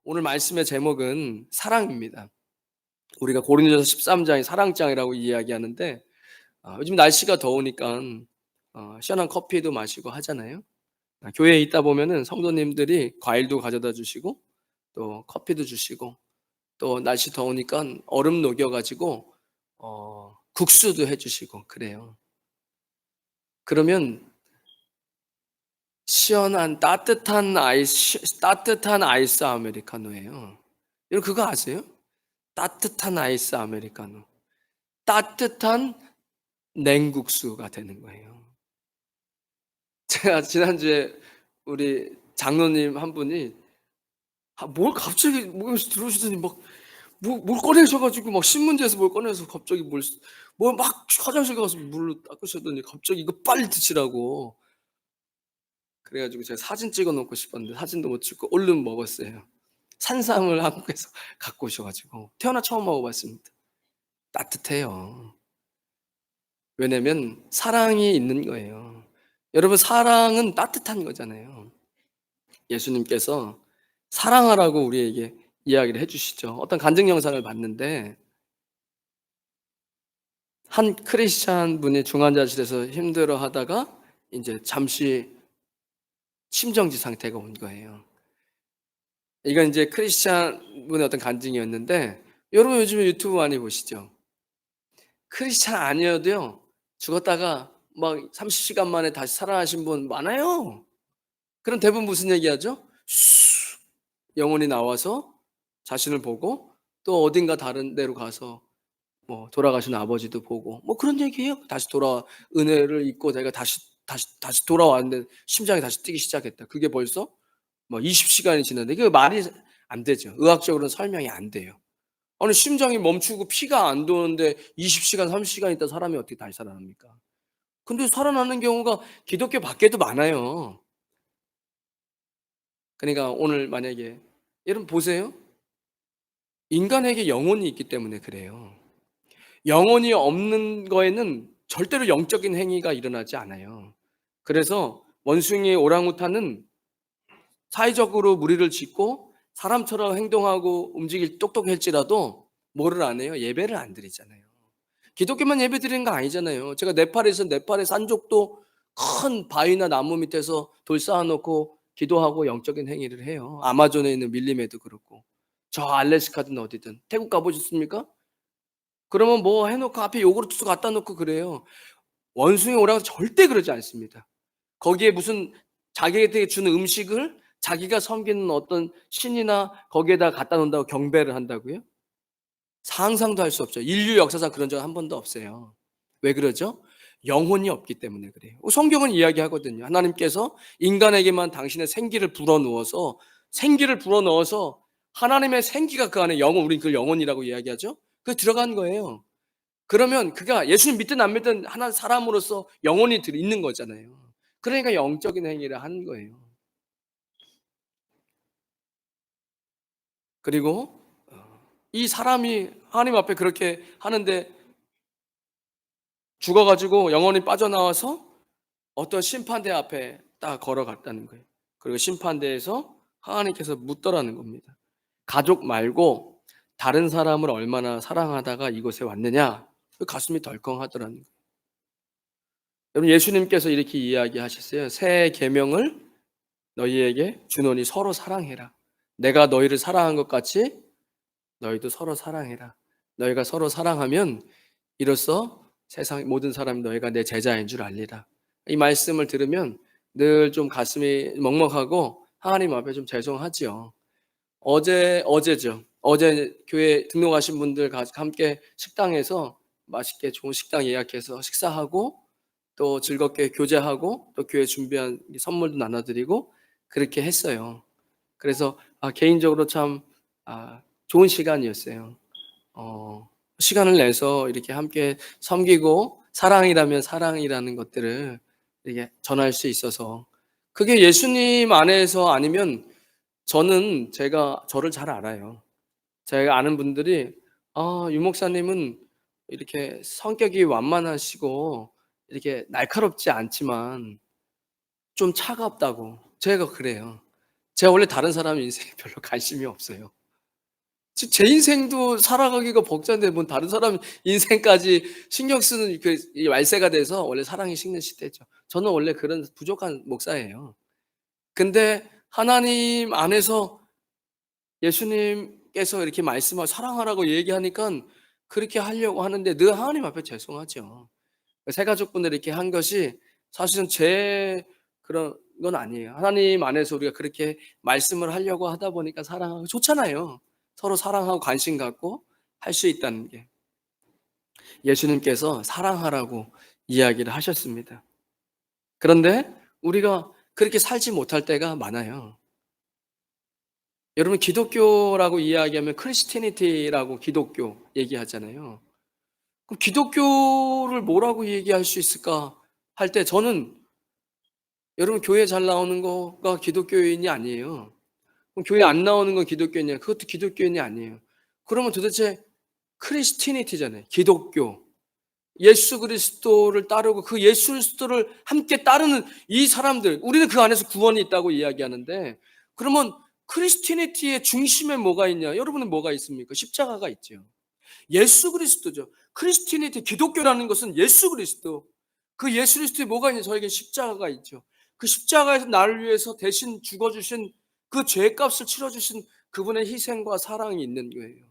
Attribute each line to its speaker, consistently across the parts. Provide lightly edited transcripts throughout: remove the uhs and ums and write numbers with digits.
Speaker 1: 오늘 말씀의 제목은 사랑입니다. 우리가 고린도전서 13장이 사랑장이라고 이야기하는데 요즘 날씨가 더우니까 시원한 커피도 마시고 하잖아요. 교회에 있다 보면은 성도님들이 과일도 가져다 주시고 또 커피도 주시고 또 날씨 더우니까 얼음 녹여 가지고 국수도 해 주시고 그래요. 그러면 시원한 따뜻한 아이스 아메리카노예요. 여러분 그거 아세요? 따뜻한 아이스 아메리카노. 따뜻한 냉국수가 되는 거예요. 제가 지난주에 우리 장로님 한 분이 뭘 갑자기 목에서 들어오시더니 막 뭘 꺼내셔 가지고 막 신문지에서 뭘 꺼내서 갑자기 뭘 막 화장실 가서 물로 닦으시더니 갑자기 이거 빨리 드시라고. 그래 가지고 제가 사진 찍어 놓고 싶었는데 사진도 못 찍고 얼른 먹었어요. 산삼을 한국에서 갖고 오셔 가지고 태어나 처음 먹어 봤습니다. 따뜻해요. 왜냐면 사랑이 있는 거예요. 여러분 사랑은 따뜻한 거잖아요. 예수님께서 사랑하라고 우리에게 이야기를 해 주시죠. 어떤 간증 영상을 봤는데 한 크리스찬 분이 중환자실에서 힘들어하다가 인제 잠시 심정지 상태가 온 거예요. 이건 인제 크리스찬 분의 어떤 간증이었는데 여러분 요즘에 유튜브 많이 보시죠? 크리스찬 아니어도요. 죽었다가 막 30시간 만에 다시 살아나신 분 많아요. 그럼 대부분 무슨 얘기하죠? 영혼이 나와서 자신을 보고 또 어딘가 다른 데로 가서 뭐 돌아가신 아버지도 보고 뭐 그런 얘기예요. 다시 은혜를 입고 내가 다시 돌아왔는데 심장이 다시 뛰기 시작했다. 그게 벌써 뭐 20시간이 지났는데 이게 말이 안 되죠. 의학적으로는 설명이 안 돼요. 아니 심장이 멈추고 피가 안 도는데 20시간, 30시간 있다 사람이 어떻게 다시 살아납니까? 근데 살아나는 경우가 기독교 밖에도 많아요. 그러니까 오늘 만약에 여러분 보세요. 인간에게 영혼이 있기 때문에 그래요. 영혼이 없는 거에는 절대로 영적인 행위가 일어나지 않아요. 그래서 원숭이 오랑우탄은 사회적으로 무리를 짓고 사람처럼 행동하고 움직일 똑똑할지라도 뭐를 안 해요? 예배를 안 드리잖아요. 기독교만 예배 드리는 거 아니잖아요. 제가 네팔에서 네팔의 산족도 큰 바위나 나무 밑에서 돌 쌓아 놓고 기도하고 영적인 행위를 해요. 아마존에 있는 밀림에도 그렇고. 저 알래스카든 어디든. 태국 가 보셨습니까? 그러면 뭐 해 놓고 앞에 요구르트 갖다 놓고 그래요. 원숭이 오라고 절대 그러지 않습니다. 거기에 무슨 자기에게 주는 음식을 자기가 섬기는 어떤 신이나 거기에다 갖다 놓는다고 경배를 한다고요? 상상도 할 수 없죠. 인류 역사상 그런 적 한 번도 없어요. 왜 그러죠? 영혼이 없기 때문에 그래요. 성경은 이야기하거든요. 하나님께서 인간에게만 당신의 생기를 불어 넣어서 하나님의 생기가 그 안에 우린 그걸 영혼이라고 이야기하죠. 그게 들어간 거예요. 그러면 그가 예수님 믿든 안 믿든 하나 사람으로서 영혼이 있는 거잖아요. 그러니까 영적인 행위를 하는 거예요. 그리고 이 사람이 하나님 앞에 그렇게 하는데 죽어 가지고 영혼이 빠져나와서 어떤 심판대 앞에 딱 걸어갔다는 거예요. 그리고 심판대에서 하나님께서 묻더라는 겁니다. 가족 말고 다른 사람을 얼마나 사랑하다가 이곳에 왔느냐? 그 가슴이 덜컹하더라는 거예요. 여러분 예수님께서 이렇게 이야기하셨어요. 새 계명을 너희에게 주노니 서로 사랑해라. 내가 너희를 사랑한 것 같이 너희도 서로 사랑해라. 너희가 서로 사랑하면 이로써 세상 모든 사람이 너희가 내 제자인 줄 알리라. 이 말씀을 들으면 늘 좀 가슴이 먹먹하고 하나님 앞에 좀 죄송하지요. 어제죠. 어제 교회 등록하신 분들 함께 식당에서 맛있게 좋은 식당 예약해서 식사하고 또 즐겁게 교제하고 또 교회 준비한 선물도 나눠드리고 그렇게 했어요. 그래서 개인적으로 참 좋은 시간이었어요. 시간을 내서 이렇게 함께 섬기고 사랑이라면 사랑이라는 것들을 이렇게 전할 수 있어서 그게 예수님 안에서 아니면 제가 저를 잘 알아요. 제가 아는 분들이 유 목사님은 이렇게 성격이 완만하시고 이렇게 날카롭지 않지만 좀 차갑다고. 제가 그래요. 제가 원래 다른 사람 인생에 별로 관심이 없어요. 제 인생도 살아가기가 벅찬데 뭔 다른 사람 인생까지 신경 쓰는 이 말세가 돼서 원래 사랑이 식는 시대죠. 저는 원래 그런 부족한 목사예요. 근데 하나님 안에서 예수님께서 이렇게 말씀하고 사랑하라고 얘기하니까 그렇게 하려고 하는데 늘 하나님 앞에 죄송하죠. 새 가족분들이 이렇게 한 것이 사실은 제 그런 건 아니에요. 하나님 안에서 우리가 그렇게 말씀을 하려고 하다 보니까 사랑하고 좋잖아요. 서로 사랑하고 관심 갖고 할 수 있다는 게. 예수님께서 사랑하라고 이야기를 하셨습니다. 그런데 우리가 그렇게 살지 못할 때가 많아요. 여러분 기독교라고 이야기하면 크리스티니티라고 기독교 얘기하잖아요. 그럼 기독교를 뭐라고 얘기할 수 있을까 할 때 저는 여러분 교회 잘 나오는 거가 기독교인이 아니에요. 그럼 교회 안 나오는 건 기독교인이야. 그것도 기독교인이 아니에요. 그러면 도대체 크리스티니티잖아요. 기독교. 예수 그리스도를 따르고 그 예수 그리스도를 함께 따르는 이 사람들, 우리는 그 안에서 구원이 있다고 이야기하는데, 그러면 크리스티니티의 중심에 뭐가 있냐? 여러분은 뭐가 있습니까? 십자가가 있죠. 예수 그리스도죠. 크리스티니티, 기독교라는 것은 예수 그리스도. 그 예수 그리스도에 뭐가 있냐? 저에게 십자가가 있죠. 그 십자가에서 나를 위해서 대신 죽어주신 그 죄값을 치러주신 그분의 희생과 사랑이 있는 거예요.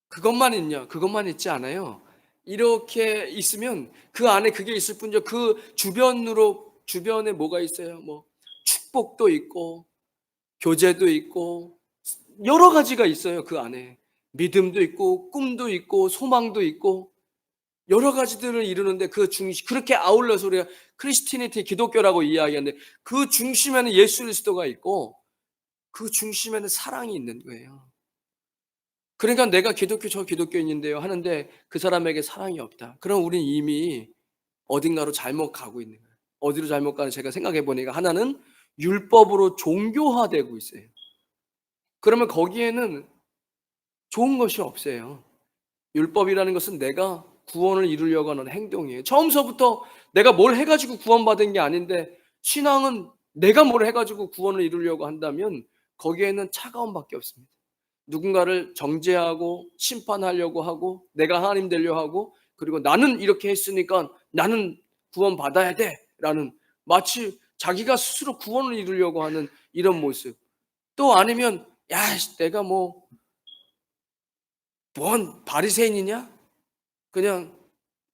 Speaker 1: 그것만 있냐? 그것만 있지 않아요. 이렇게 있으면 그 안에 그게 있을 뿐이죠. 그 주변에 뭐가 있어요? 뭐 축복도 있고 교제도 있고 여러 가지가 있어요. 그 안에 믿음도 있고 꿈도 있고 소망도 있고 여러 가지들을 이루는데 그 중심 그렇게 아울러서 우리가 크리스티니티 기독교라고 이야기하는데 그 중심에는 예수 그리스도가 있고 그 중심에는 사랑이 있는 거예요. 그러니까 내가 기독교 저 기독교인인데요 하는데 그 사람에게 사랑이 없다. 그럼 우린 이미 어딘가로 잘못 가고 있는 거예요. 어디로 잘못 가는지 제가 생각해 보니까 하나는 율법으로 종교화되고 있어요. 그러면 거기에는 좋은 것이 없어요. 율법이라는 것은 내가 구원을 이루려고 하는 행동이에요. 처음서부터 내가 뭘 해가지고 구원받은 게 아닌데 신앙은 내가 뭘 해가지고 구원을 이루려고 한다면 거기에는 차가움밖에 없습니다. 누군가를 정죄하고 심판하려고 하고 내가 하나님 되려 하고 그리고 나는 이렇게 했으니까 나는 구원받아야 돼라는 마치 자기가 스스로 구원을 이루려고 하는 이런 모습. 또 아니면 야 내가 뭔 바리새인이냐? 그냥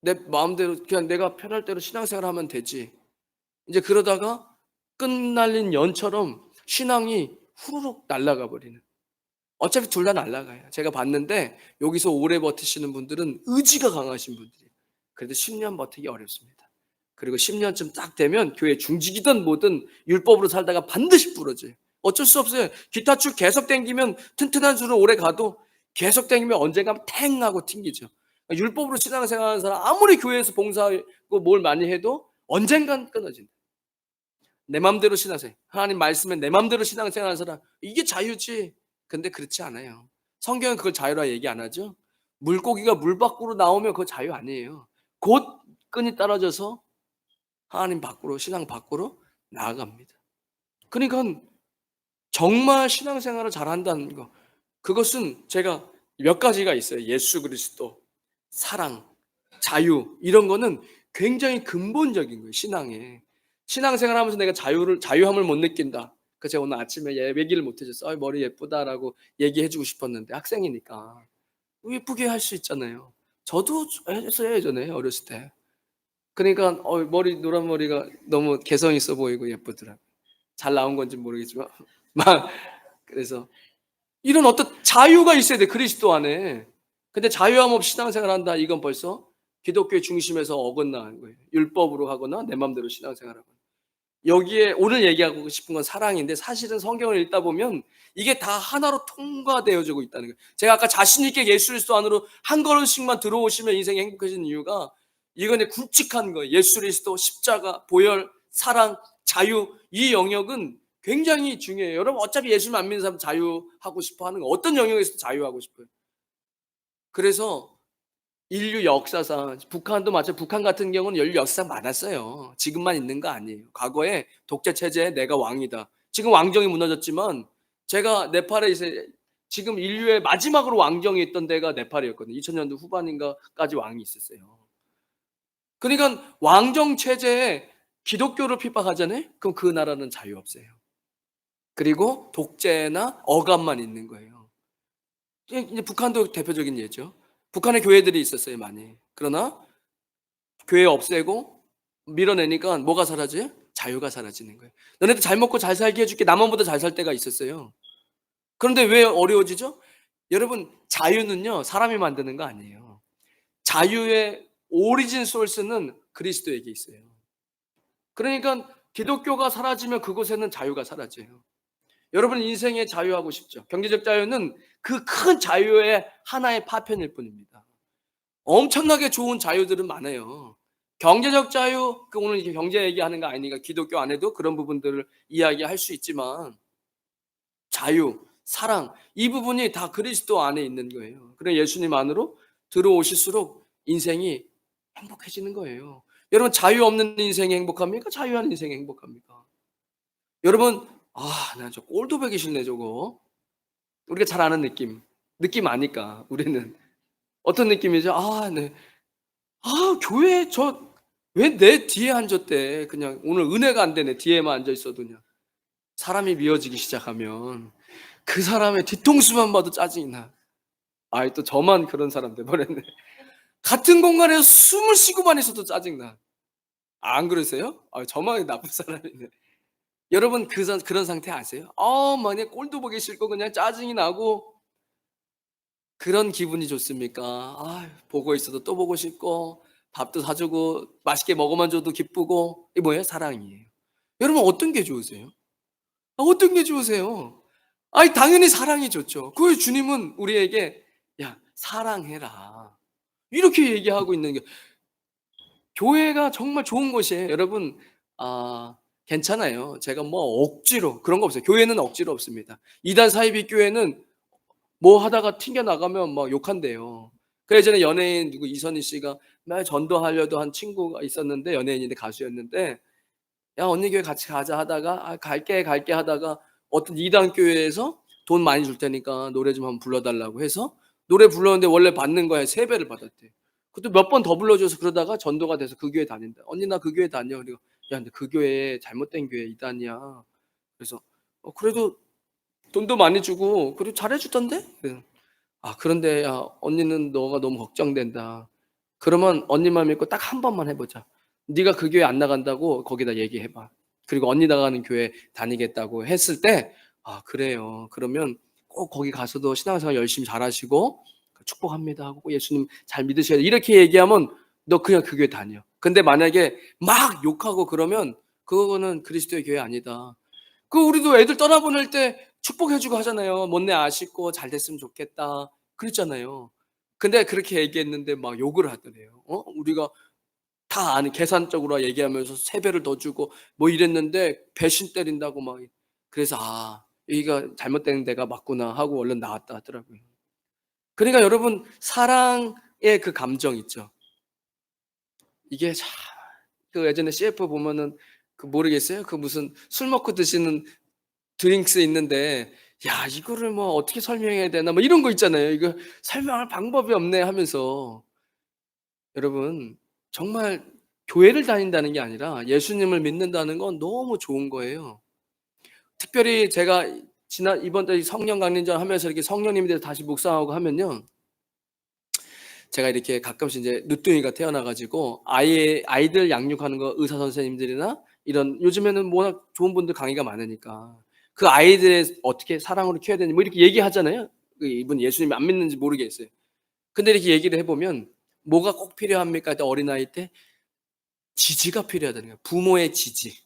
Speaker 1: 내 마음대로 그냥 내가 편할 대로 신앙생활 하면 되지. 이제 그러다가 끝날린 연처럼 신앙이 후루룩 날아가 버리는. 어차피 둘 다 날아가요. 제가 봤는데 여기서 오래 버티시는 분들은 의지가 강하신 분들이에요. 그래도 10년 버티기 어렵습니다. 그리고 10년쯤 딱 되면 교회 중직이든 뭐든 율법으로 살다가 반드시 부러져요. 어쩔 수 없어요. 기타 쭉 계속 당기면 튼튼한 줄은 오래 가도 계속 당기면 언젠가 탱 하고 튕기죠. 율법으로 신앙생활하는 사람 아무리 교회에서 봉사하고 뭘 많이 해도 언젠간 끊어진다. 내 맘대로 신앙생활, 하나님 말씀에 내 맘대로 신앙생활하는 사람 이게 자유지. 근데 그렇지 않아요. 성경은 그걸 자유라 얘기 안 하죠. 물고기가 물 밖으로 나오면 그거 자유 아니에요. 곧 끈이 떨어져서 하나님 밖으로 신앙 밖으로 나아갑니다. 그러니까 정말 신앙생활을 잘한다는 거 그것은 제가 몇 가지가 있어요. 예수 그리스도, 사랑, 자유 이런 거는 굉장히 근본적인 거예요. 신앙에. 신앙생활하면서 내가 자유함을 못 느낀다. 그 제가 오늘 아침에 얘기를 못 해줬어요. 머리 예쁘다라고 얘기해주고 싶었는데 학생이니까 예쁘게 할 수 있잖아요. 저도 했어요 예전에 어렸을 때. 그러니까 머리 노란 머리가 너무 개성 있어 보이고 예쁘더라고요. 잘 나온 건지 모르겠지만 막 그래서 이런 어떤 자유가 있어야 돼 그리스도 안에. 근데 자유함 없이 신앙생활한다 이건 벌써 기독교의 중심에서 어긋나는 거예요. 율법으로 하거나 내 마음대로 신앙생활하거나. 여기에 오늘 얘기하고 싶은 건 사랑인데 사실은 성경을 읽다 보면 이게 다 하나로 통과되어지고 있다는 거예요. 제가 아까 자신 있게 예수 그리스도 안으로 한 걸음씩만 들어오시면 인생이 행복해지는 이유가 이건 굵직한 거예요. 예수 그리스도, 십자가, 보혈, 사랑, 자유 이 영역은 굉장히 중요해요. 여러분 어차피 예수님 안 믿는 사람 자유하고 싶어 하는 거 어떤 영역에서도 자유하고 싶어요. 그래서 인류 역사상 북한도 마찬가지 북한 같은 경우는 인류 역사상 많았어요. 지금만 있는 거 아니에요. 과거에 독재 체제에 내가 왕이다. 지금 왕정이 무너졌지만 제가 네팔에 이제 지금 인류의 마지막으로 왕정이 있던 데가 네팔이었거든요. 2000년도 후반인가까지 왕이 있었어요. 그러니까 왕정 체제에 기독교를 핍박하잖아요. 그럼 그 나라는 자유 없어요. 그리고 독재나 억압만 있는 거예요. 이제 북한도 대표적인 예죠. 북한에 교회들이 있었어요, 많이. 그러나 교회 없애고 밀어내니까 뭐가 사라져요? 자유가 사라지는 거예요. 너네들 잘 먹고 잘 살게 해줄게. 남한보다 잘 살 때가 있었어요. 그런데 왜 어려워지죠? 여러분, 자유는요, 사람이 만드는 거 아니에요. 자유의 오리진 소스는 그리스도에게 있어요. 그러니까 기독교가 사라지면 그곳에는 자유가 사라져요. 여러분 인생에 자유하고 싶죠? 경제적 자유는 그 큰 자유의 하나의 파편일 뿐입니다. 엄청나게 좋은 자유들은 많아요. 경제적 자유, 오늘 이렇게 경제 얘기하는 거 아니니까 기독교 안에도 그런 부분들을 이야기할 수 있지만 자유, 사랑 이 부분이 다 그리스도 안에 있는 거예요. 그래 예수님 안으로 들어오실수록 인생이 행복해지는 거예요. 여러분 자유 없는 인생이 행복합니까? 자유한 인생이 행복합니까? 여러분 나 저 꼴도 보기 싫네 저거. 우리가 잘 아는 느낌 아니까 우리는 어떤 느낌이죠? 네. 교회 저 왜 내 뒤에 앉았대. 그냥 오늘 은혜가 안 되네. 뒤에만 앉아 있어도 그냥. 사람이 미워지기 시작하면 그 사람의 뒤통수만 봐도 짜증이 나. 또 저만 그런 사람 돼 버렸네. 같은 공간에서 숨을 쉬고만 있어도 짜증 나. 안 그러세요? 저만 나쁜 사람이네. 여러분 그런 상태 아세요? 만약 꼴도 보기 싫고 그냥 짜증이 나고 그런 기분이 좋습니까? 보고 있어도 또 보고 싶고 밥도 사주고 맛있게 먹어만 줘도 기쁘고 이게 뭐예요? 사랑이에요. 여러분 어떤 게 좋으세요? 어떤 게 좋으세요? 당연히 사랑이 좋죠. 그 주님은 우리에게 야 사랑해라 이렇게 얘기하고 있는 게 교회가 정말 좋은 곳이에요. 여러분 괜찮아요. 제가 뭐 억지로 그런 거 없어요. 교회는 억지로 없습니다. 이단 사이비 교회는 뭐 하다가 튕겨 나가면 막 욕한대요. 그 예전에 연예인 누구 이선희 씨가 날 전도하려도 한 친구가 있었는데 연예인인데 가수였는데 야 언니 교회 같이 가자 하다가 갈게 하다가 어떤 이단 교회에서 돈 많이 줄 테니까 노래 좀 한번 불러달라고 해서 노래 불렀는데 원래 받는 거에 3배를 받았대. 그것도 몇 번 더 불러줘서 그러다가 전도가 돼서 그 교회 다닌다. 언니 나 그 교회 다녀. 그리고 야 근데 그 교회 잘못된 교회 이단이야. 그래서 그래도 돈도 많이 주고 그리고 잘해주던데? 그래서 그런데 야 언니는 너가 너무 걱정된다. 그러면 언니만 믿고 딱 한 번만 해보자. 네가 그 교회 안 나간다고 거기다 얘기해봐. 그리고 언니 나가는 교회 다니겠다고 했을 때 그래요. 그러면 꼭 거기 가서도 신앙생활 열심히 잘하시고 축복합니다 하고 예수님 잘 믿으셔야 돼. 이렇게 얘기하면 너 그냥 그 교회 다녀. 근데 만약에 막 욕하고 그러면 그거는 그리스도의 교회 아니다. 우리도 애들 떠나보낼 때 축복해주고 하잖아요. 못내 아쉽고 잘 됐으면 좋겠다. 그랬잖아요. 근데 그렇게 얘기했는데 막 욕을 하더래요. 우리가 다 아는 계산적으로 얘기하면서 3배를 더 주고 뭐 이랬는데 배신 때린다고 막. 그래서 여기가 잘못된 데가 맞구나 하고 얼른 나왔다 하더라고요. 그러니까 여러분 사랑의 그 감정 있죠. 이게 참 예전에 CF 보면은 모르겠어요. 무슨 술 먹고 드시는 드링크스 있는데 야 이거를 뭐 어떻게 설명해야 되나 뭐 이런 거 있잖아요. 이거 설명할 방법이 없네 하면서 여러분 정말 교회를 다닌다는 게 아니라 예수님을 믿는다는 건 너무 좋은 거예요. 특별히 제가 이번 달 성령 강림전 하면서 이렇게 성령님에 대해서 다시 묵상하고 하면요. 제가 이렇게 가끔씩 이제 늦둥이가 태어나 가지고 아이들 양육하는 거 의사 선생님들이나 이런 요즘에는 워낙 좋은 분들 강의가 많으니까 그 아이들의 어떻게 사랑으로 키워야 되는지 뭐 이렇게 얘기하잖아요. 이분 예수님 안 믿는지 모르겠어요. 근데 이렇게 얘기를 해 보면 뭐가 꼭 필요합니까? 어린아이 때 지지가 필요하다는 거예요. 부모의 지지.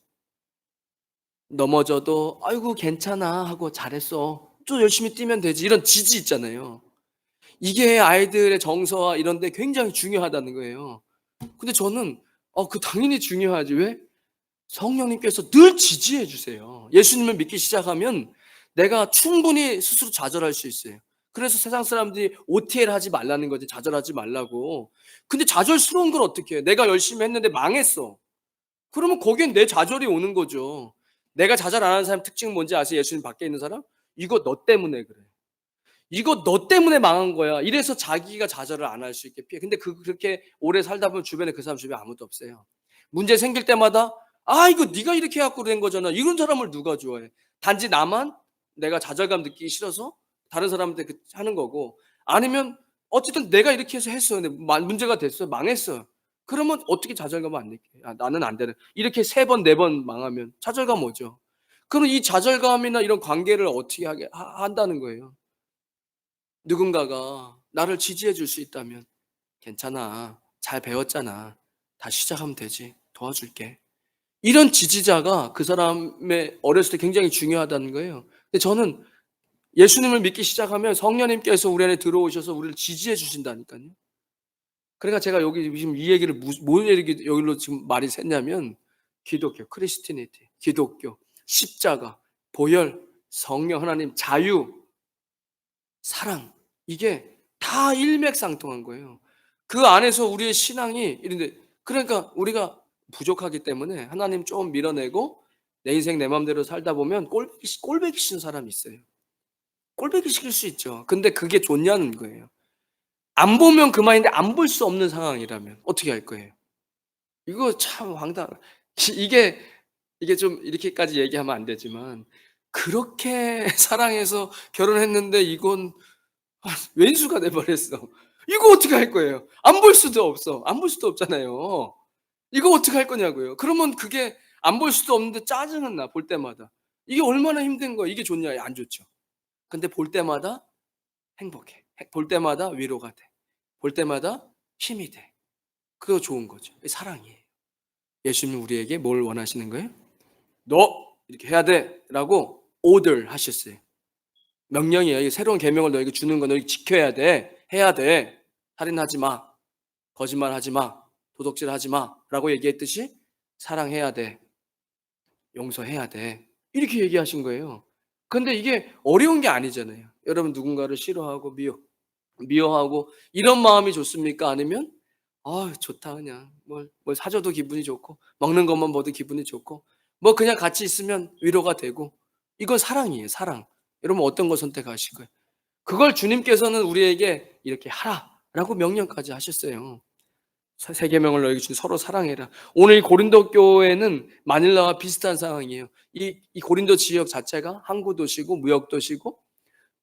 Speaker 1: 넘어져도 "아이고 괜찮아." 하고 "잘했어. 좀 열심히 뛰면 되지." 이런 지지 있잖아요. 이게 아이들의 정서와 이런 데 굉장히 중요하다는 거예요. 근데 저는 당연히 중요하지. 왜? 성령님께서 늘 지지해 주세요. 예수님을 믿기 시작하면 내가 충분히 스스로 좌절할 수 있어요. 그래서 세상 사람들이 OTL 하지 말라는 거지. 좌절하지 말라고. 근데 좌절스러운 걸 어떻게 해? 내가 열심히 했는데 망했어. 그러면 거기엔 내 좌절이 오는 거죠. 내가 좌절 안 하는 사람 특징은 뭔지 아세요? 예수님 밖에 있는 사람? "이거 너 때문에 그래. 이거 너 때문에 망한 거야." 이래서 자기가 좌절을 안 할 수 있게 피해. 근데 그렇게 오래 살다 보면 주변에 그 사람 주변에 아무도 없어요. 문제 생길 때마다 "아 이거 네가 이렇게 해 갖고 된 거잖아." 이런 사람을 누가 좋아해. 단지 나만 내가 좌절감 느끼기 싫어서 다른 사람한테 하는 거고, 아니면 어쨌든 내가 이렇게 해서 했어요. 근데 문제가 됐어요. 망했어요. 그러면 어떻게 좌절감을 안 느껴요? '아 나는 안 되는.' 이렇게 3 번 4번 망하면 좌절감 오죠. 그럼 이 좌절감이나 이런 관계를 어떻게 하게 한다는 거예요. 누군가가 나를 지지해 줄 수 있다면 "괜찮아. 잘 배웠잖아. 다시 시작하면 되지. 도와줄게." 이런 지지자가 그 사람의 어렸을 때 굉장히 중요하다는 거예요. 근데 저는 예수님을 믿기 시작하면 성령님께서 우리 안에 들어오셔서 우리를 지지해 주신다니깐요. 그러니까 제가 여기 지금 이 얘기를 뭘 여기로 지금 말이 샜냐면, 기독교, 크리스티니티, 기독교, 십자가, 보혈, 성령, 하나님, 자유, 사랑, 이게 다 일맥상통한 거예요. 그 안에서 우리의 신앙이 이런데, 그러니까 우리가 부족하기 때문에 하나님 좀 밀어내고 내 인생 내 맘대로 살다 보면 꼴보기 싫은 사람이 있어요. 꼴보기 싫을 수 있죠. 근데 그게 좋냐는 거예요. 안 보면 그만인데 안 볼 수 없는 상황이라면 어떻게 할 거예요? 이거 참 이게 좀 이렇게까지 얘기하면 안 되지만, 그렇게 사랑해서 결혼했는데 이건 왼수가 돼 버렸어. 이거 어떻게 할 거예요? 안 볼 수도 없어. 안 볼 수도 없잖아요. 이거 어떻게 할 거냐고요. 그러면 그게 안 볼 수도 없는데 짜증은 나, 볼 때마다. 이게 얼마나 힘든 거야. 이게 좋냐? 안 좋죠. 근데 볼 때마다 행복해. 볼 때마다 위로가 돼. 볼 때마다 힘이 돼. 그거 좋은 거죠. 이게 사랑이에요. 예수님은 우리에게 뭘 원하시는 거예요? "너 이렇게 해야 돼."라고 order 하셨어요. 명령이에요. 이 새로운 계명을 너에게 주는 거, 너희 지켜야 돼. 해야 돼. 살인하지 마. 거짓말하지 마. 도둑질하지 마라고 얘기했듯이 사랑해야 돼. 용서해야 돼. 이렇게 얘기하신 거예요. 근데 이게 어려운 게 아니잖아요. 여러분 누군가를 싫어하고 미워하고 이런 마음이 좋습니까? 아니면 '아 좋다 그냥. 뭘 사 줘도 기분이 좋고 먹는 것만 먹어도 기분이 좋고 뭐 그냥 같이 있으면 위로가 되고.' 이건 사랑이에요, 사랑. 여러분 어떤 거 선택하실 거예요? 그걸 주님께서는 우리에게 "이렇게 하라."라고 명령까지 하셨어요. 세 계명을 너에게 주니 서로 사랑해라. 오늘 이 고린도 교회는 마닐라와 비슷한 상황이에요. 이 고린도 지역 자체가 항구 도시고 무역 도시고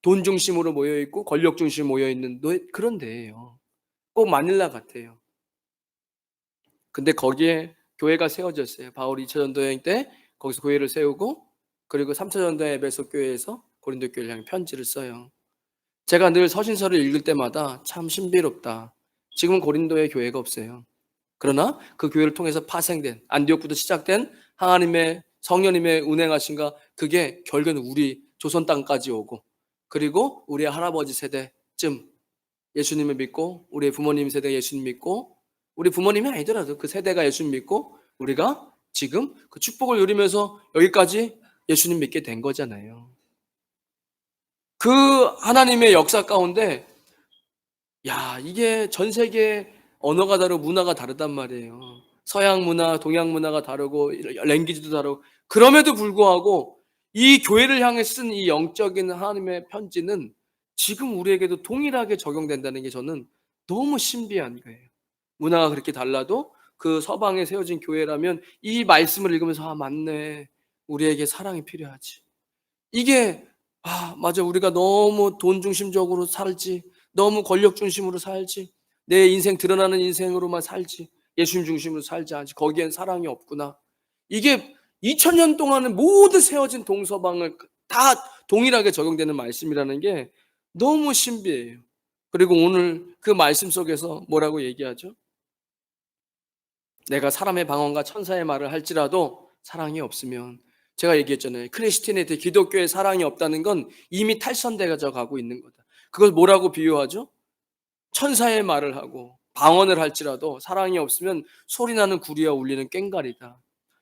Speaker 1: 돈 중심으로 모여 있고 권력 중심으로 모여 있는 그런 데예요. 꼭 마닐라 같아요. 근데 거기에 교회가 세워졌어요. 바울이 2차 전도 여행 때 거기서 교회를 세우고, 그리고 3차 전도 에베소 교회에서 고린도 교회를 향해 편지를 써요. 제가 늘 서신서를 읽을 때마다 참 신비롭다. 지금은 고린도에 교회가 없어요. 그러나 그 교회를 통해서 파생된, 안디옥부터 시작된 하나님의 성령님의 운행하심과 그게 결국은 우리 조선 땅까지 오고, 그리고 우리의 할아버지 세대쯤 예수님을 믿고, 우리의 부모님 세대 예수님 믿고, 우리 부모님이 아니더라도 그 세대가 예수님 믿고 우리가 지금 그 축복을 누리면서 여기까지 예수님 믿게 된 거잖아요. 그 하나님의 역사 가운데, 야 이게 전 세계 언어가 다르고 문화가 다르단 말이에요. 서양 문화, 동양 문화가 다르고 랭귀지도 다르고, 그럼에도 불구하고 이 교회를 향해 쓴 이 영적인 하나님의 편지는 지금 우리에게도 동일하게 적용된다는 게 저는 너무 신비한 거예요. 문화가 그렇게 달라도 그 서방에 세워진 교회라면 이 말씀을 읽으면서 '아 맞네. 우리에게 사랑이 필요하지.' 이게 '아 맞아. 우리가 너무 돈 중심적으로 살지. 너무 권력 중심으로 살지. 내 인생 드러나는 인생으로만 살지. 예수님 중심으로 살지 않지. 거기엔 사랑이 없구나.' 이게 2000년 동안은 모두 세워진 동서방을 다 동일하게 적용되는 말씀이라는 게 너무 신비해요. 그리고 오늘 그 말씀 속에서 뭐라고 얘기하죠? 내가 사람의 방언과 천사의 말을 할지라도 사랑이 없으면, 제가 얘기했잖아요. 크리스티니티 기독교에 사랑이 없다는 건 이미 탈선되어져 가고 있는 거다. 그걸 뭐라고 비유하죠? 천사의 말을 하고 방언을 할지라도 사랑이 없으면 소리나는 구리와 울리는 꽹과리다.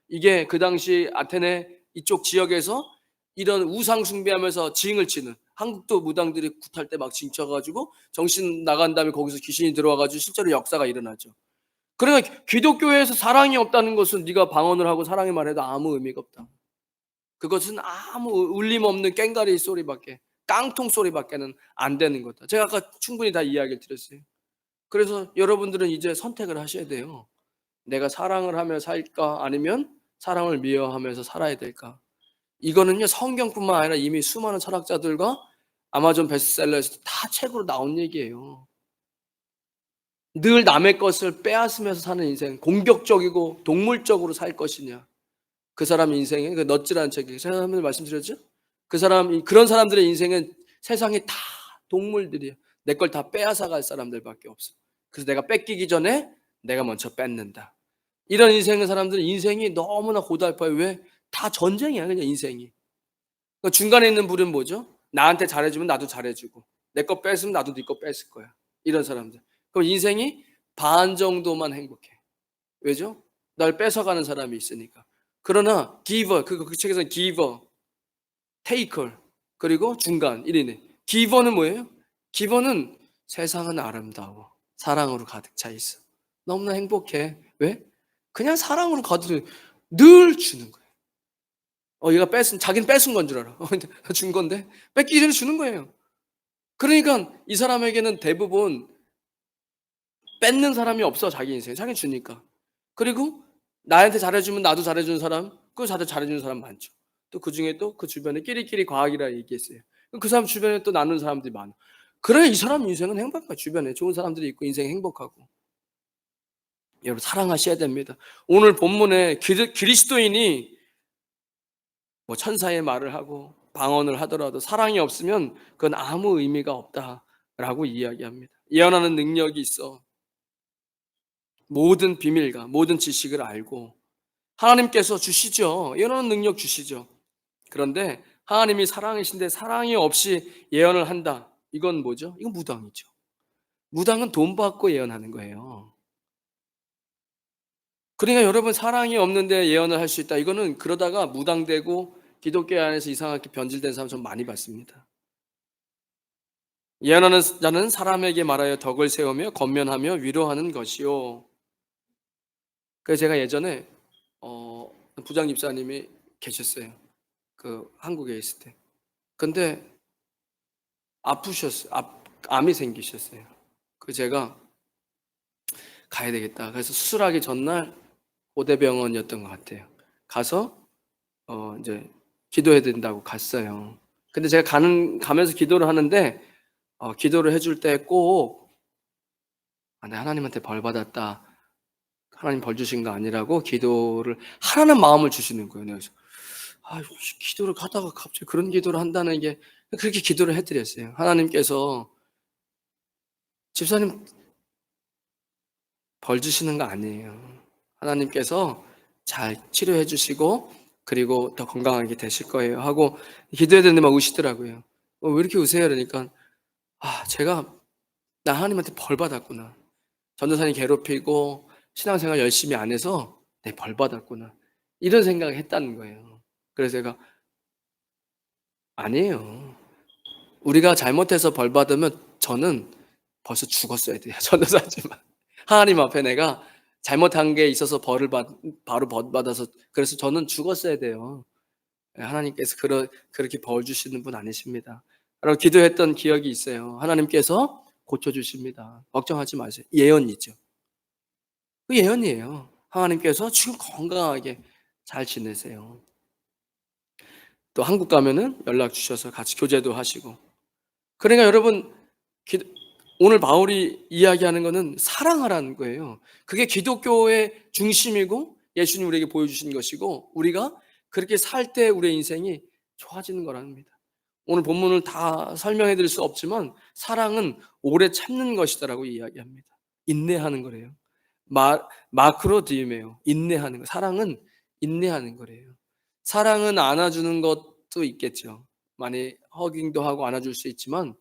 Speaker 1: 이게 그 당시 아테네 이쪽 지역에서 이런 우상 숭배하면서 징을 치는, 한국도 무당들이 굿할 때 막 징쳐 가지고 정신 나간 다음에 거기서 귀신이 들어와 가지고 실제로 역사가 일어나죠. 그러니까 기독교에서 사랑이 없다는 것은 네가 방언을 하고 사랑의 말해도 아무 의미가 없다. 그것은 아무 울림 없는 꽹가리 소리밖에, 깡통 소리밖에는 안 되는 거다. 제가 아까 충분히 다 이야기를 드렸어요. 그래서 여러분들은 이제 선택을 하셔야 돼요. 내가 사랑을 하며 살까 아니면 사랑을 미워하면서 살아야 될까? 이거는요, 성경뿐만 아니라 이미 수많은 철학자들과 아마존 베스트셀러에서 다 책으로 나온 얘기예요. 늘 남의 것을 빼앗으면서 사는 인생, 공격적이고 동물적으로 살 것이냐. 그 사람 인생에 그 넛지라는 책에 제가 한번 말씀드렸죠? 그런 사람들의 인생은 세상에 다 동물들이에요. 내 걸 다 빼앗아 갈 사람들밖에 없어. 그래서 내가 뺏기기 전에 내가 먼저 뺏는다. 이런 인생의 사람들은 인생이 너무나 고달파요. 왜? 다 전쟁이야, 그냥 인생이. 그 중간에 있는 불은 뭐죠? 나한테 잘해주면 나도 잘해주고, 내 거 뺏으면 나도 네 거 뺏을 거야. 이런 사람들. 그럼 인생이 반 정도만 행복해. 왜죠? 날 뺏어가는 사람이 있으니까. 그러나 giver, 그 책에서는 giver, taker, 그리고 중간 1위네. giver는 뭐예요? giver는 세상은 아름다워. 사랑으로 가득 차 있어. 너무나 행복해. 왜? 그냥 사랑으로 가득 늘 주는 거예요. 얘가 자기는 뺏은 건 줄 알아. 근데 준 건데 뺏기기 전에 주는 거예요. 그러니까 이 사람에게는 대부분 뺏는 사람이 없어, 자기 인생에. 자기는 주니까. 그리고 나한테 잘해주면 나도 잘해주는 사람, 그 다들 잘해주는 사람 많죠. 또 그중에 또 그 주변에 끼리끼리 과학이라 얘기했어요. 그 사람 주변에 또 나누는 사람들이 많아. 그래, 이 사람 인생은 행복해. 주변에 좋은 사람들이 있고 인생 행복하고. 여러분, 사랑하셔야 됩니다. 오늘 본문에 그리스도인이 뭐 천사의 말을 하고 방언을 하더라도 사랑이 없으면 그건 아무 의미가 없다라고 이야기합니다. 예언하는 능력이 있어. 모든 비밀과 모든 지식을 알고 하나님께서 주시죠. 예언하는 능력 주시죠. 그런데 하나님이 사랑이신데 사랑이 없이 예언을 한다. 이건 뭐죠? 이건 무당이죠. 무당은 돈 받고 예언하는 거예요. 그러니까 여러분, 사랑이 없는데 예언을 할 수 있다. 이거는 그러다가 무당되고 기독교 안에서 이상하게 변질된 사람 좀 많이 봤습니다. 예언하는 자는 사람에게 말하여 덕을 세우며 권면하며 위로하는 것이요. 그래서 제가 예전에 부장 집사님이 계셨어요. 그 한국에 있을 때. 근데 아프셨어요. 암이 생기셨어요. 그 제가 가야 되겠다. 그래서 수술하기 전날 고대병원이었던 것 같아요. 가서 이제 기도해야 된다고 갔어요. 근데 제가 가면서 기도를 하는데 기도를 해줄 때 꼭 내가 하나님한테 벌 받았다. 하나님 벌 주신 거 아니라고 기도를 하라는 마음을 주시는 거예요. 그래서 기도를 하다가 갑자기 그런 기도를 한다는 게, 그렇게 기도를 해드렸어요. 하나님께서 집사님 벌 주시는 거 아니에요. 하나님께서 잘 치료해 주시고 그리고 더 건강하게 되실 거예요 하고 기도해야 되는데 막 우시더라고요. 왜 이렇게 우세요? 그러니까 제가 나 하나님한테 벌 받았구나. 전도사님 괴롭히고 신앙생활 열심히 안 해서 내 벌 받았구나. 이런 생각을 했다는 거예요. 그래서 제가 아니에요. 우리가 잘못해서 벌 받으면 저는 벌써 죽었어야 돼요. 전도사지만. 하나님 앞에 내가 잘못한 게 있어서 바로 벌 받아서, 그래서 저는 죽었어야 돼요. 하나님께서 그렇게 벌 주시는 분 아니십니다. 라고 기도했던 기억이 있어요. 하나님께서 고쳐주십니다. 걱정하지 마세요. 예언이죠. 그 예언이에요. 하나님께서 지금 건강하게 잘 지내세요. 또 한국 가면은 연락 주셔서 같이 교제도 하시고. 그러니까 여러분, 오늘 바울이 이야기하는 것은 사랑하라는 거예요. 그게 기독교의 중심이고 예수님 우리에게 보여주신 것이고 우리가 그렇게 살 때 우리의 인생이 좋아지는 거랍니다. 오늘 본문을 다 설명해 드릴 수 없지만 사랑은 오래 참는 것이다라고 이야기합니다. 인내하는 거래요. 마크로 디메요. 인내하는 거. 사랑은 인내하는 거래요. 사랑은 안아주는 것도 있겠죠. 많이 허깅도 하고 안아줄 수 있지만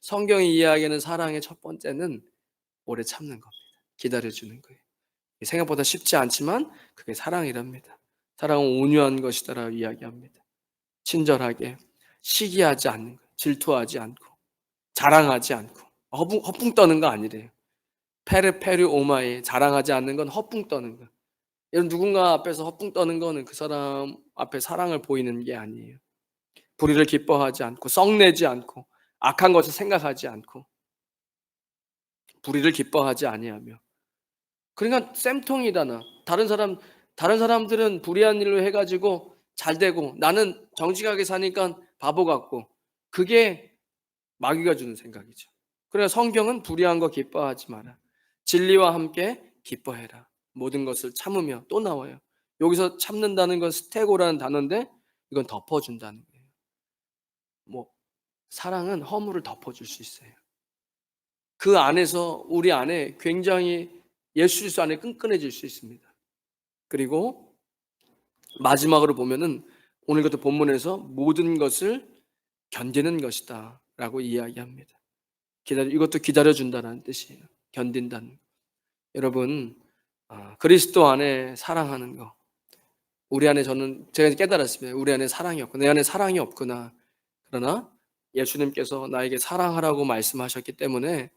Speaker 1: 성경이 이야기하는 사랑의 첫 번째는 오래 참는 겁니다. 기다려주는 거예요. 생각보다 쉽지 않지만 그게 사랑이랍니다. 사랑은 온유한 것이다라고 이야기합니다. 친절하게, 시기하지 않는 거예요. 질투하지 않고 자랑하지 않고 허풍 떠는 거 아니래요. 페르페르 오마이 자랑하지 않는 건 허풍 떠는 거. 이런 누군가 앞에서 허풍 떠는 거는 그 사람 앞에 사랑을 보이는 게 아니에요. 불의를 기뻐하지 않고 썩내지 않고 악한 것을 생각하지 않고 불의를 기뻐하지 아니하며. 그러니까 쌤통이다 나. 다른 사람들은 불의한 일로 해 가지고 잘 되고 나는 정직하게 사니까 바보 같고 그게 마귀가 주는 생각이죠. 그래서 성경은 불의한 거 기뻐하지 마라. 진리와 함께 기뻐해라. 모든 것을 참으며 또 나와요. 여기서 참는다는 건 스테고라는 단어인데 이건 덮어준다는 거예요. 뭐 사랑은 허물을 덮어줄 수 있어요. 그 안에서 우리 안에 굉장히 예수 그리스도 안에 끈끈해질 수 있습니다. 그리고 마지막으로 보면은 오늘 같은 본문에서 모든 것을 견디는 것이다라고 이야기합니다. 이것도 기다려준다는 뜻이에요. 견딘다는. 여러분, 그리스도 안에 사랑하는 거. 우리 안에 제가 깨달았습니다. 우리 안에 사랑이 없고 내 안에 사랑이 없구나. 그러나 예수님께서 나에게 사랑하라고 말씀하셨기 때문에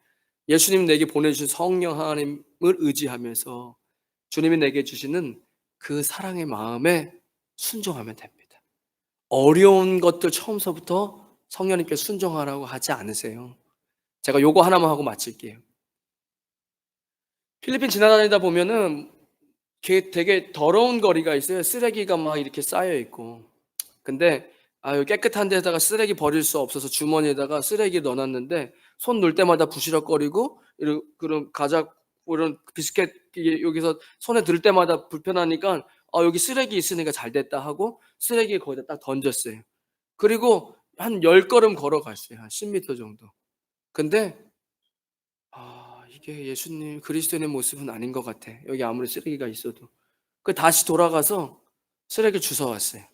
Speaker 1: 예수님 내게 보내주신 성령 하나님을 의지하면서 주님이 내게 주시는 그 사랑의 마음에 순종하면 됩니다. 어려운 것들 처음서부터 성령님께 순종하라고 하지 않으세요. 제가 요거 하나만 하고 마칠게요. 필리핀 지나다니다 보면은 되게 더러운 거리가 있어요. 쓰레기가 막 이렇게 쌓여 있고. 근데 여기 깨끗한 데다가 쓰레기 버릴 수 없어서 주머니에다가 쓰레기 넣어놨는데 손 놓을 때마다 부시럭거리고 그런 과자 이런 비스켓 이게 여기서 손에 들 때마다 불편하니까 여기 쓰레기 있으니까 잘 됐다 하고 쓰레기 거기다 딱 던졌어요. 그리고 한 10걸음 걸어갔어요. 한 10m 정도. 근데 이게 예수님 그리스도인의 모습은 아닌 것 같아. 여기 아무리 쓰레기가 있어도. 다시 돌아가서 쓰레기를 주워왔어요.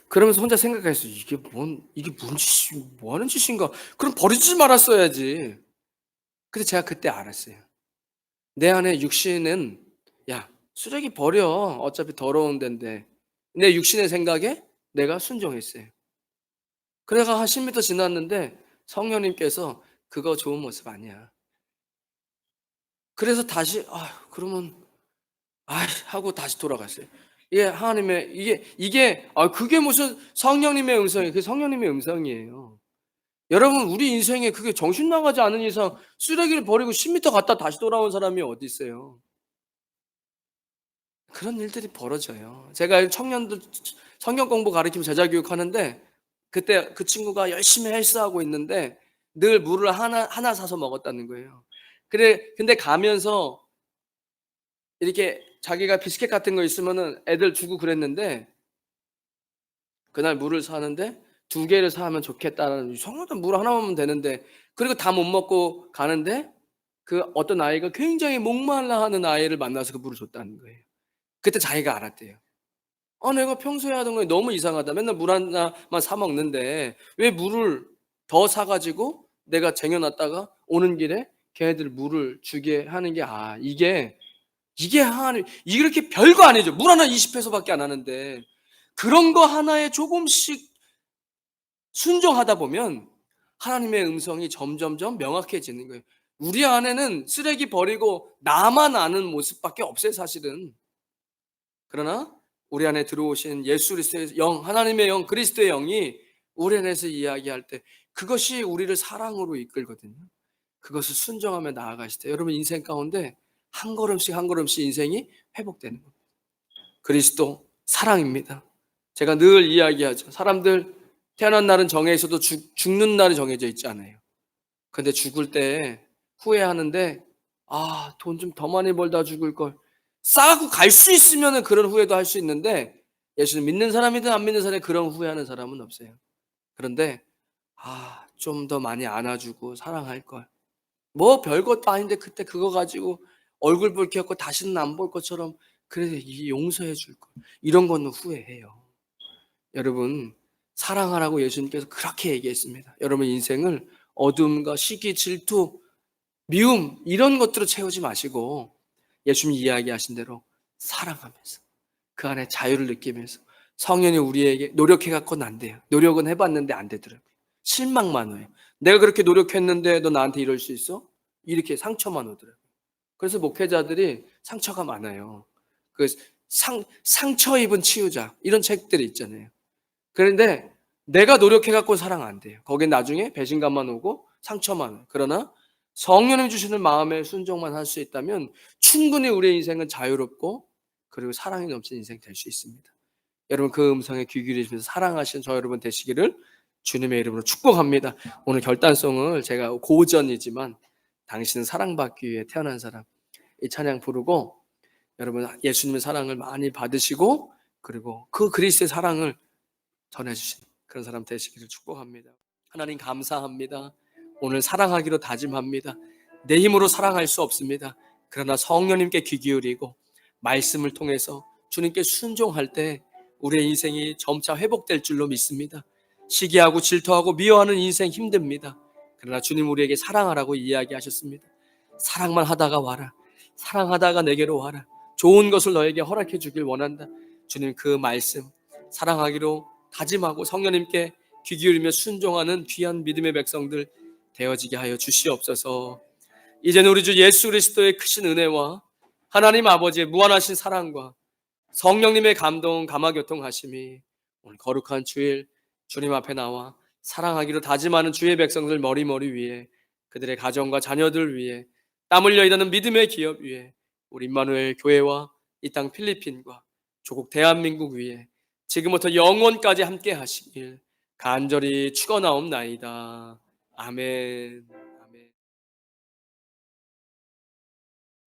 Speaker 1: 그러면서 혼자 생각했어요. 이게 뭐 하는 짓인가? 그럼 버리지 말았어야지. 근데 제가 그때 알았어요. 내 안에 육신은, 야, 쓰레기 버려. 어차피 더러운 데인데. 내 육신의 생각에 내가 순종했어요. 그래가 한 10m 지났는데 성령님께서 그거 좋은 모습 아니야. 그래서 다시, 그러면, 하고 다시 돌아갔어요. 이게 하나님의, 그게 무슨 성령님의 음성이에요. 그게 성령님의 음성이에요. 여러분, 우리 인생에 그게 정신 나가지 않은 이상 쓰레기를 버리고 10m 갔다 다시 돌아온 사람이 어디 있어요? 그런 일들이 벌어져요. 제가 청년들 성경 공부 가르치면 제자 교육하는데 그때 그 친구가 열심히 헬스하고 있는데 늘 물을 하나 사서 먹었다는 거예요. 근데 가면서 이렇게 자기가 비스켓 같은 거 있으면은 애들 주고 그랬는데 그날 물을 사는데 2개를 사면 좋겠다는 성경에 물 하나만 면 되는데 그리고 다 못 먹고 가는데 그 어떤 아이가 굉장히 목말라 하는 아이를 만나서 그 물을 줬다는 거예요. 그때 자기가 알았대요. 내가 평소에 하던 거 너무 이상하다. 맨날 물 하나만 사 먹는데 왜 물을 더 사 가지고 내가 쟁여 놨다가 오는 길에 걔네들 물을 주게 하는 게 이게 하나님 이게 그렇게 별거 아니죠. 물 하나 20페소밖에 안 하는데 그런 거 하나에 조금씩 순종하다 보면 하나님의 음성이 점점점 명확해지는 거예요. 우리 안에는 쓰레기 버리고 나만 아는 모습밖에 없어요, 사실은. 그러나 우리 안에 들어오신 예수 그리스도의 영, 하나님의 영, 그리스도의 영이 우리 안에서 이야기할 때 그것이 우리를 사랑으로 이끌거든요. 그것을 순종하며 나아가실 때 여러분 인생 가운데 한 걸음씩 한 걸음씩 인생이 회복되는 겁니다. 그리스도 사랑입니다. 제가 늘 이야기하죠. 사람들 태어난 날은 정해 있어도 죽는 날이 정해져 있지 않아요. 근데 죽을 때 후회하는데 돈 좀 더 많이 벌다 죽을 걸. 싸고 갈 수 있으면 그런 후회도 할 수 있는데 예수를 믿는 사람이든 안 믿는 사람이 그런 후회하는 사람은 없어요. 그런데 좀 더 많이 안아주고 사랑할 걸. 뭐 별것도 아닌데 그때 그거 가지고 얼굴 붉혀갖고 다시는 안 볼 것처럼 그래 용서해 줄 걸. 이런 거는 후회해요. 여러분 사랑하라고 예수님께서 그렇게 얘기했습니다. 여러분 인생을 어둠과 시기, 질투, 미움 이런 것들로 채우지 마시고 예수님이 이야기하신 대로 사랑하면서 그 안에 자유를 느끼면서 성령이 우리에게 노력해 갖고는 안 돼요. 노력은 해봤는데 안 되더라고요. 실망만 해요. 내가 그렇게 노력했는데 너 나한테 이럴 수 있어? 이렇게 상처만 오더라고요. 그래서 목회자들이 상처가 많아요. 그 상처 입은 치유자 이런 책들이 있잖아요. 그런데 내가 노력해 갖고 사랑 안 돼요. 거긴 나중에 배신감만 오고 상처만 와요. 그러나 성령님 주시는 마음의 순종만 할 수 있다면 충분히 우리의 인생은 자유롭고 그리고 사랑이 넘치는 인생 될 수 있습니다. 여러분 그 음성에 귀 기울이시면서 사랑하시는 저 여러분 되시기를 주님의 이름으로 축복합니다. 오늘 결단성을 제가 고전이지만 당신은 사랑받기 위해 태어난 사람 이 찬양 부르고 여러분 예수님의 사랑을 많이 받으시고 그리고 그 그리스도의 사랑을 전해주신 그런 사람 되시기를 축복합니다. 하나님 감사합니다. 오늘 사랑하기로 다짐합니다. 내 힘으로 사랑할 수 없습니다. 그러나 성령님께 귀 기울이고 말씀을 통해서 주님께 순종할 때 우리의 인생이 점차 회복될 줄로 믿습니다. 시기하고 질투하고 미워하는 인생 힘듭니다. 그러나 주님 우리에게 사랑하라고 이야기하셨습니다. 사랑만 하다가 와라. 사랑하다가 내게로 와라. 좋은 것을 너에게 허락해 주길 원한다. 주님 그 말씀 사랑하기로 다짐하고 성령님께 귀 기울이며 순종하는 귀한 믿음의 백성들 되어지게 하여 주시옵소서. 이제는 우리 주 예수 그리스도의 크신 은혜와 하나님 아버지의 무한하신 사랑과 성령님의 감동 감화교통하심이 오늘 거룩한 주일 주님 앞에 나와 사랑하기로 다짐하는 주의 백성들 머리머리 위에 그들의 가정과 자녀들 위에 땀 흘려 일하는 믿음의 기업 위에 우리 임마누엘 교회와 이 땅 필리핀과 조국 대한민국 위에 지금부터 영원까지 함께 하시길 간절히 축원하옵나이다. 아멘.